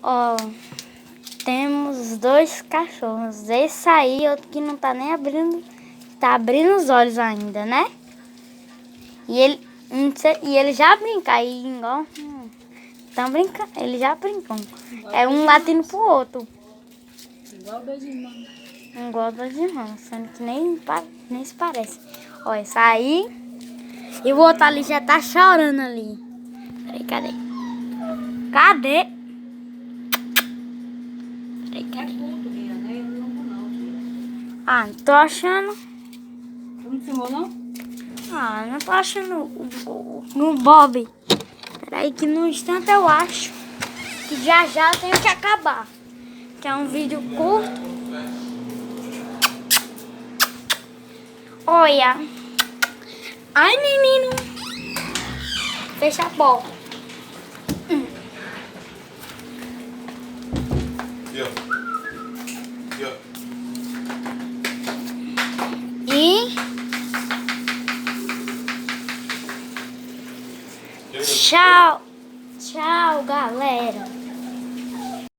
Ó, temos dois cachorros. Esse aí, outro que não tá nem abrindo, tá abrindo os olhos ainda, né? E ele já brinca aí, igual. Estão brincando, eles já brincam. É um latindo pro outro. Igual dois irmãos. Igual dois irmãos, sendo que nem se parece. Ó, essa aí. E o outro ali já tá chorando ali. Peraí, cadê? Cadê? Peraí. Ah, não tô achando. Tu não filmou, não? Ah, não tô achando no Bob. Peraí que no instante eu acho que já eu tenho que acabar. Que é um vídeo curto. Olha. Ai, menino. Fecha a porta. E tchau, galera.